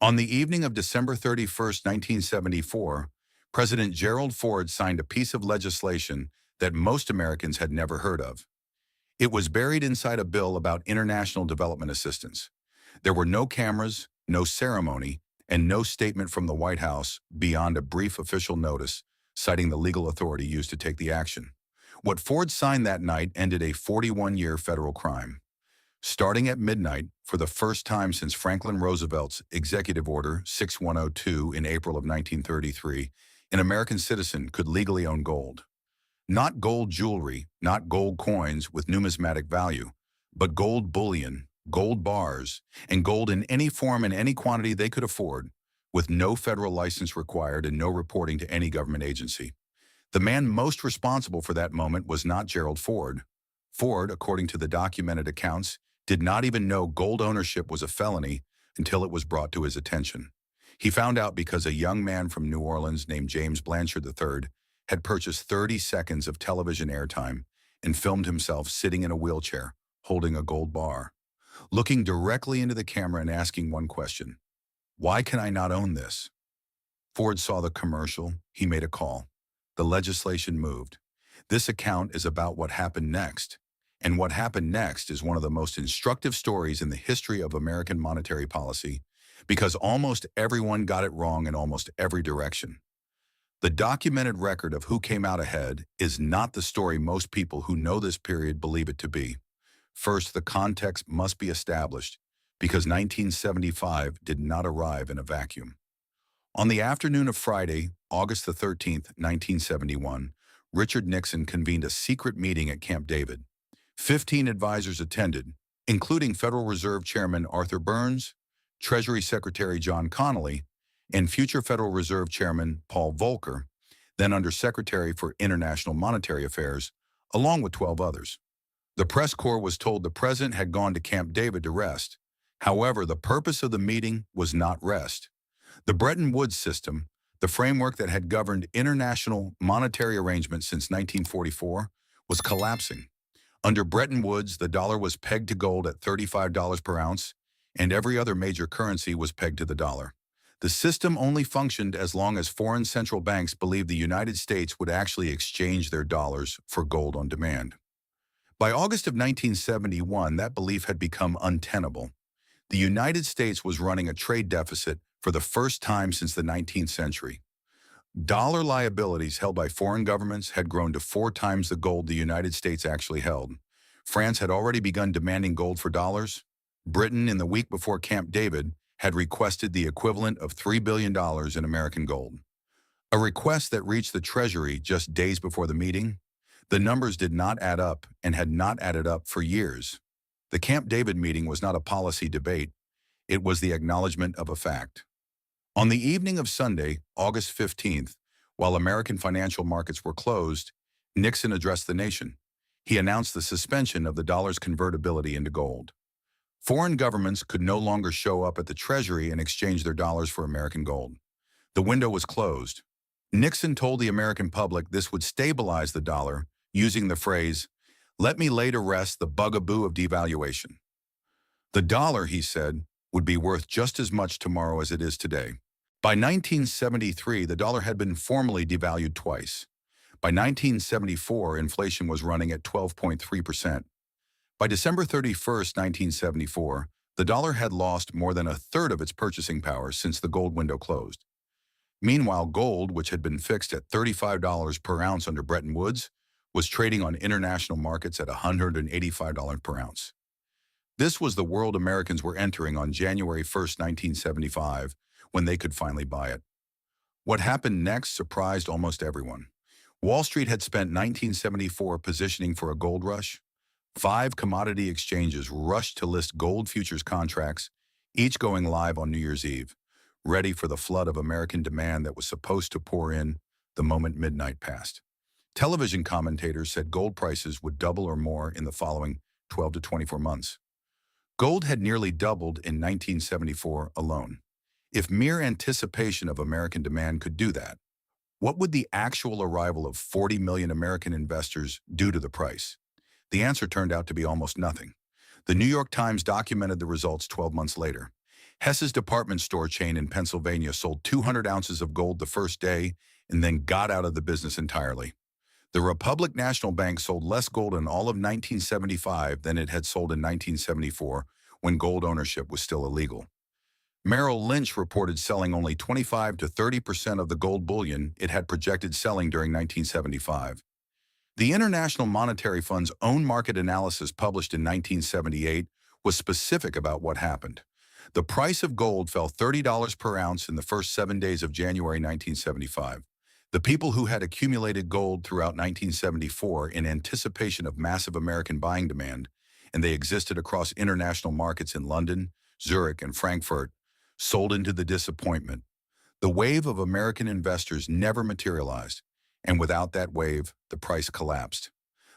On the evening of December 31st, 1974, President Gerald Ford signed a piece of legislation that most Americans had never heard of. It was buried inside a bill about international development assistance. There were no cameras, no ceremony, and no statement from the White House beyond a brief official notice citing the legal authority used to take the action. What Ford signed that night ended a 41-year federal crime. Starting at midnight, for the first time since Franklin Roosevelt's Executive Order 6102 in April of 1933, an American citizen could legally own gold. Not gold jewelry, not gold coins with numismatic value, but gold bullion, gold bars, and gold in any form and any quantity they could afford, with no federal license required and no reporting to any government agency. The man most responsible for that moment was not Gerald Ford. Ford, according to the documented accounts, did not even know gold ownership was a felony until it was brought to his attention. He found out because a young man from New Orleans named James Blanchard III had purchased 30 seconds of television airtime and filmed himself sitting in a wheelchair, holding a gold bar, looking directly into the camera and asking one question: why can I not own this? Ford saw the commercial. He made a call. The legislation moved. This account is about what happened next. And what happened next is one of the most instructive stories in the history of American monetary policy, because almost everyone got it wrong in almost every direction. The documented record of who came out ahead is not the story most people who know this period believe it to be. First, the context must be established, because 1975 did not arrive in a vacuum. On the afternoon of Friday, August the 13th, 1971, Richard Nixon convened a secret meeting at Camp David. 15 advisors attended, including Federal Reserve Chairman Arthur Burns, Treasury Secretary John Connally, and future Federal Reserve Chairman Paul Volcker, then Undersecretary for International Monetary Affairs, along with 12 others. The press corps was told the president had gone to Camp David to rest. However, the purpose of the meeting was not rest. The Bretton Woods system, the framework that had governed international monetary arrangements since 1944, was collapsing. Under Bretton Woods, the dollar was pegged to gold at $35 per ounce, and every other major currency was pegged to the dollar. The system only functioned as long as foreign central banks believed the United States would actually exchange their dollars for gold on demand. By August of 1971, that belief had become untenable. The United States was running a trade deficit for the first time since the 19th century. Dollar liabilities held by foreign governments had grown to 4 times the gold the United States actually held. France had already begun demanding gold for dollars. Britain, in the week before Camp David, had requested the equivalent of $3 billion in American gold. A request that reached the Treasury just days before the meeting. The numbers did not add up and had not added up for years. The Camp David meeting was not a policy debate. It was the acknowledgement of a fact. On the evening of Sunday, August 15th, while American financial markets were closed, Nixon addressed the nation. He announced the suspension of the dollar's convertibility into gold. Foreign governments could no longer show up at the Treasury and exchange their dollars for American gold. The window was closed. Nixon told the American public this would stabilize the dollar using the phrase, "Let me lay to rest the bugaboo of devaluation." The dollar, he said, would be worth just as much tomorrow as it is today. By 1973, the dollar had been formally devalued twice. By 1974, inflation was running at 12.3%. By December 31st, 1974, the dollar had lost more than a third of its purchasing power since the gold window closed. Meanwhile, gold, which had been fixed at $35 per ounce under Bretton Woods, was trading on international markets at $185 per ounce. This was the world Americans were entering on January 1st, 1975, when they could finally buy it. What happened next surprised almost everyone. Wall Street had spent 1974 positioning for a gold rush. 5 commodity exchanges rushed to list gold futures contracts, each going live on New Year's Eve, ready for the flood of American demand that was supposed to pour in the moment midnight passed. Television commentators said gold prices would double or more in the following 12 to 24 months. Gold had nearly doubled in 1974 alone. If mere anticipation of American demand could do that, what would the actual arrival of 40 million American investors do to the price? The answer turned out to be almost nothing. The New York Times documented the results 12 months later. Hess's department store chain in Pennsylvania sold 200 ounces of gold the first day and then got out of the business entirely. The Republic National Bank sold less gold in all of 1975 than it had sold in 1974, when gold ownership was still illegal. Merrill Lynch reported selling only 25 to 30% of the gold bullion it had projected selling during 1975. The International Monetary Fund's own market analysis published in 1978 was specific about what happened. The price of gold fell $30 per ounce in the first 7 days of January 1975. The people who had accumulated gold throughout 1974 in anticipation of massive American buying demand, and they existed across international markets in London, Zurich, and Frankfurt, sold into the disappointment. The wave of American investors never materialized, and without that wave, the price collapsed.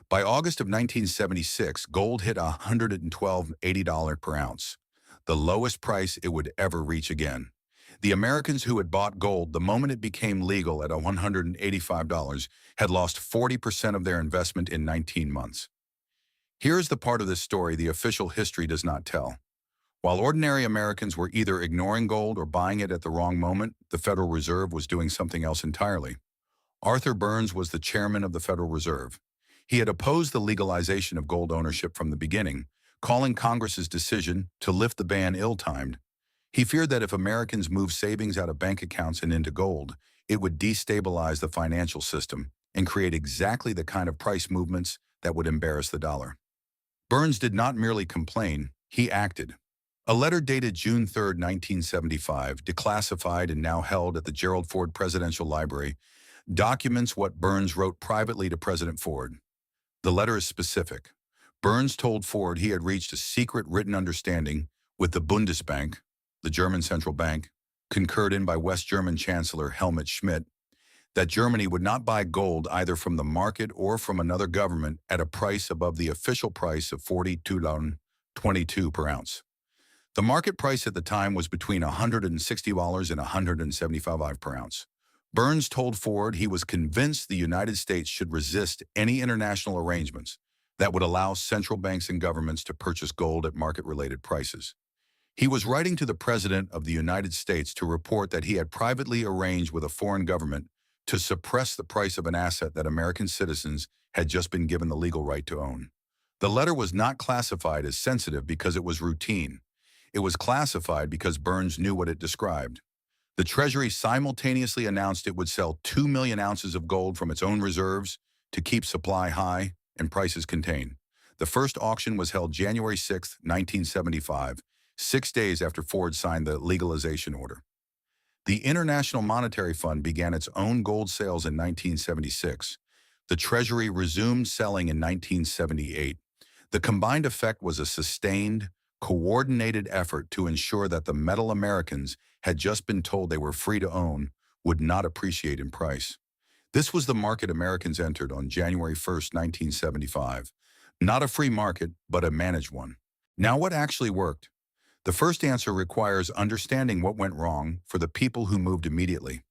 By August of 1976, gold hit $112.80 per ounce, the lowest price it would ever reach again. The Americans who had bought gold the moment it became legal at $185 had lost 40% of their investment in 19 months. Here is the part of this story the official history does not tell. While ordinary Americans were either ignoring gold or buying it at the wrong moment, the Federal Reserve was doing something else entirely. Arthur Burns was the chairman of the Federal Reserve. He had opposed the legalization of gold ownership from the beginning, calling Congress's decision to lift the ban ill-timed. He feared that if Americans moved savings out of bank accounts and into gold, it would destabilize the financial system and create exactly the kind of price movements that would embarrass the dollar. Burns did not merely complain, he acted. A letter dated June 3, 1975, declassified and now held at the Gerald Ford Presidential Library, documents what Burns wrote privately to President Ford. The letter is specific. Burns told Ford he had reached a secret written understanding with the Bundesbank, the German central bank, concurred in by West German Chancellor Helmut Schmidt, that Germany would not buy gold either from the market or from another government at a price above the official price of $42.22 per ounce. The market price at the time was between $160 and $175 per ounce. Burns told Ford he was convinced the United States should resist any international arrangements that would allow central banks and governments to purchase gold at market-related prices. He was writing to the President of the United States to report that he had privately arranged with a foreign government to suppress the price of an asset that American citizens had just been given the legal right to own. The letter was not classified as sensitive because it was routine. It was classified because Burns knew what it described. The Treasury simultaneously announced it would sell 2 million ounces of gold from its own reserves to keep supply high and prices contained. The first auction was held January 6, 1975, 6 days after Ford signed the legalization order. The International Monetary Fund began its own gold sales in 1976. The Treasury resumed selling in 1978. The combined effect was a sustained, coordinated effort to ensure that the metal Americans had just been told they were free to own would not appreciate in price. This was the market Americans entered on January 1, 1975. Not a free market, but a managed one. Now, what actually worked? The first answer requires understanding what went wrong for the people who moved immediately.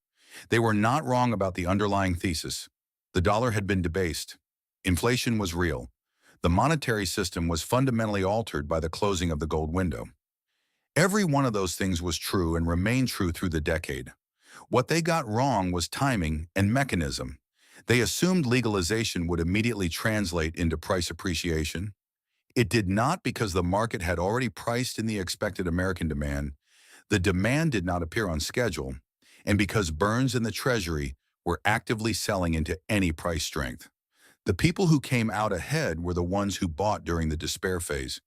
They were not wrong about the underlying thesis. The dollar had been debased. Inflation was real. The monetary system was fundamentally altered by the closing of the gold window. Every one of those things was true and remained true through the decade. What they got wrong was timing and mechanism. They assumed legalization would immediately translate into price appreciation. It did not because the market had already priced in the expected American demand. The demand did not appear on schedule, and because Burns and the Treasury were actively selling into any price strength. The people who came out ahead were the ones who bought during the despair phase.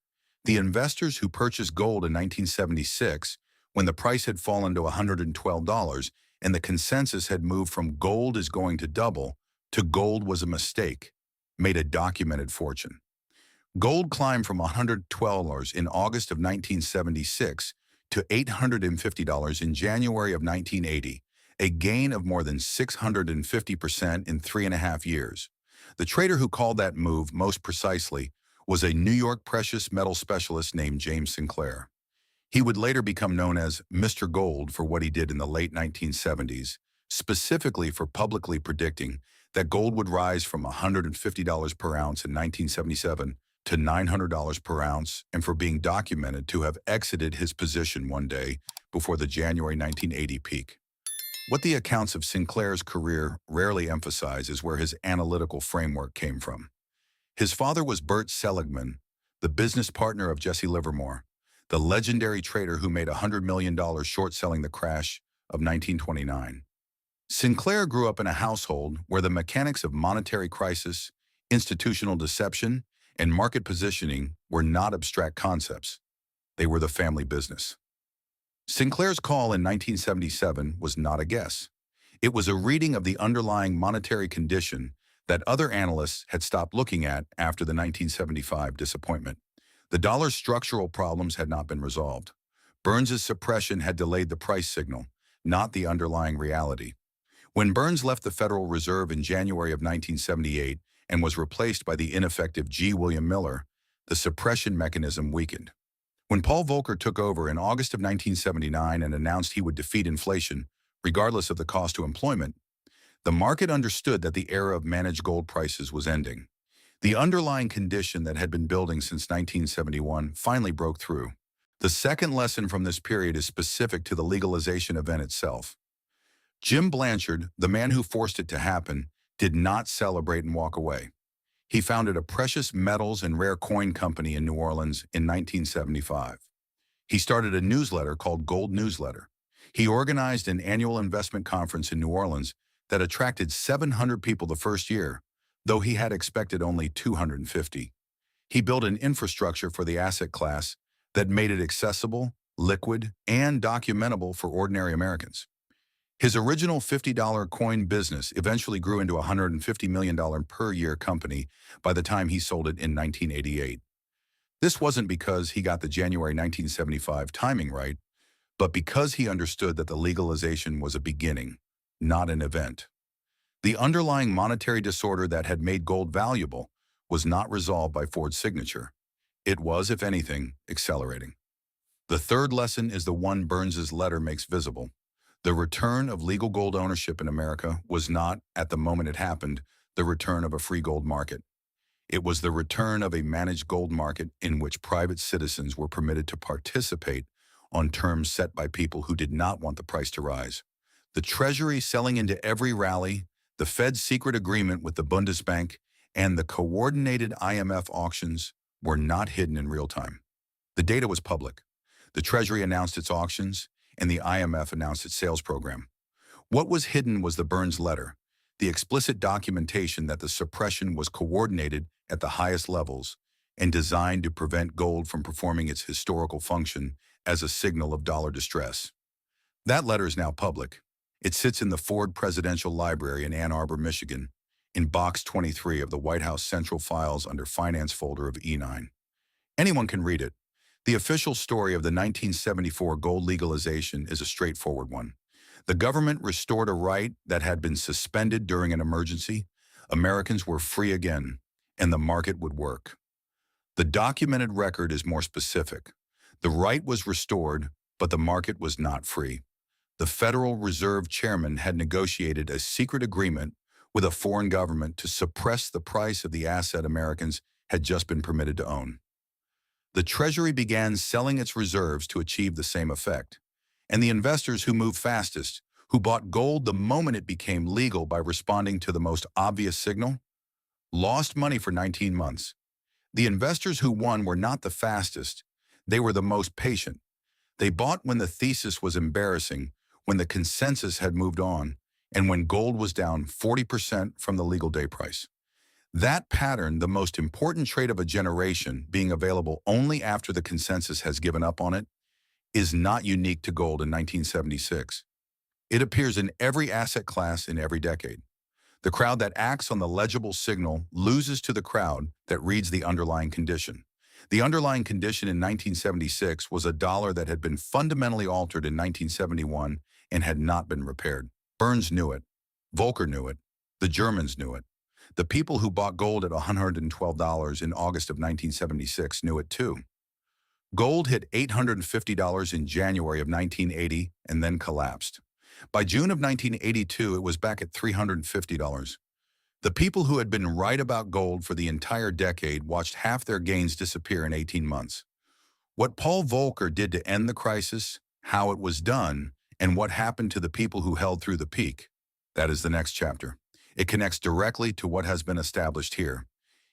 The investors who purchased gold in 1976, when the price had fallen to $112 and the consensus had moved from gold is going to double to gold was a mistake, made a documented fortune. Gold climbed from $112 in August of 1976 to $850 in January of 1980, a gain of more than 650% in 3.5 years. The trader who called that move most precisely was a New York precious metal specialist named James Sinclair. He would later become known as Mr. Gold for what he did in the late 1970s, specifically for publicly predicting that gold would rise from $150 per ounce in 1977 to $900 per ounce and for being documented to have exited his position one day before the January 1980 peak. What the accounts of Sinclair's career rarely emphasize is where his analytical framework came from. His father was Bert Seligman, the business partner of Jesse Livermore, the legendary trader who made $100 million short-selling the crash of 1929. Sinclair grew up in a household where the mechanics of monetary crisis, institutional deception, and market positioning were not abstract concepts. They were the family business. Sinclair's call in 1977 was not a guess. It was a reading of the underlying monetary condition that other analysts had stopped looking at after the 1975 disappointment. The dollar's structural problems had not been resolved. Burns's suppression had delayed the price signal, not the underlying reality. When Burns left the Federal Reserve in January of 1978 and was replaced by the ineffective G. William Miller, the suppression mechanism weakened. When Paul Volcker took over in August of 1979 and announced he would defeat inflation, regardless of the cost to employment, the market understood that the era of managed gold prices was ending. The underlying condition that had been building since 1971 finally broke through. The second lesson from this period is specific to the legalization event itself. Jim Blanchard, the man who forced it to happen, did not celebrate and walk away. He founded a precious metals and rare coin company in New Orleans in 1975. He started a newsletter called Gold Newsletter. He organized an annual investment conference in New Orleans that attracted 700 people the first year, though he had expected only 250. He built an infrastructure for the asset class that made it accessible, liquid, and documentable for ordinary Americans. His original $50 coin business eventually grew into a $150 million per year company by the time he sold it in 1988. This wasn't because he got the January 1975 timing right, but because he understood that the legalization was a beginning, not an event. The underlying monetary disorder that had made gold valuable was not resolved by Ford's signature. It was, if anything, accelerating. The third lesson is the one Burns's letter makes visible. The return of legal gold ownership in America was not, at the moment it happened, the return of a free gold market. It was the return of a managed gold market in which private citizens were permitted to participate on terms set by people who did not want the price to rise. The Treasury selling into every rally, the Fed's secret agreement with the Bundesbank, and the coordinated IMF auctions were not hidden in real time. The data was public. The Treasury announced its auctions, and the IMF announced its sales program. What was hidden was the Burns letter, the explicit documentation that the suppression was coordinated at the highest levels and designed to prevent gold from performing its historical function as a signal of dollar distress. That letter is now public. It sits in the Ford Presidential Library in Ann Arbor, Michigan, in Box 23 of the White House Central Files under Finance folder of E9. Anyone can read it. The official story of the 1974 gold legalization is a straightforward one. The government restored a right that had been suspended during an emergency. Americans were free again, and the market would work. The documented record is more specific. The right was restored, but the market was not free. The Federal Reserve Chairman had negotiated a secret agreement with a foreign government to suppress the price of the asset Americans had just been permitted to own. The Treasury began selling its reserves to achieve the same effect, and the investors who moved fastest, who bought gold the moment it became legal by responding to the most obvious signal, lost money for 19 months. The investors who won were not the fastest, they were the most patient. They bought when the thesis was embarrassing, when the consensus had moved on, and when gold was down 40% from the legal day price. That pattern, the most important trait of a generation, being available only after the consensus has given up on it, is not unique to gold in 1976. It appears in every asset class in every decade. The crowd that acts on the legible signal loses to the crowd that reads the underlying condition. The underlying condition in 1976 was a dollar that had been fundamentally altered in 1971 and had not been repaired. Burns knew it. Volcker knew it. The Germans knew it. The people who bought gold at $112 in August of 1976 knew it too. Gold hit $850 in January of 1980 and then collapsed. By June of 1982, it was back at $350. The people who had been right about gold for the entire decade watched half their gains disappear in 18 months. What Paul Volcker did to end the crisis, how it was done, and what happened to the people who held through the peak. That is the next chapter. It connects directly to what has been established here.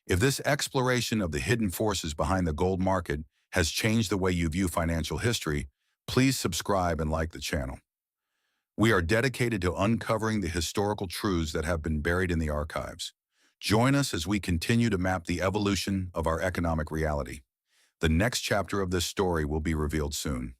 If this exploration of the hidden forces behind the gold market has changed the way you view financial history, please subscribe and like the channel. We are dedicated to uncovering the historical truths that have been buried in the archives. Join us as we continue to map the evolution of our economic reality. The next chapter of this story will be revealed soon.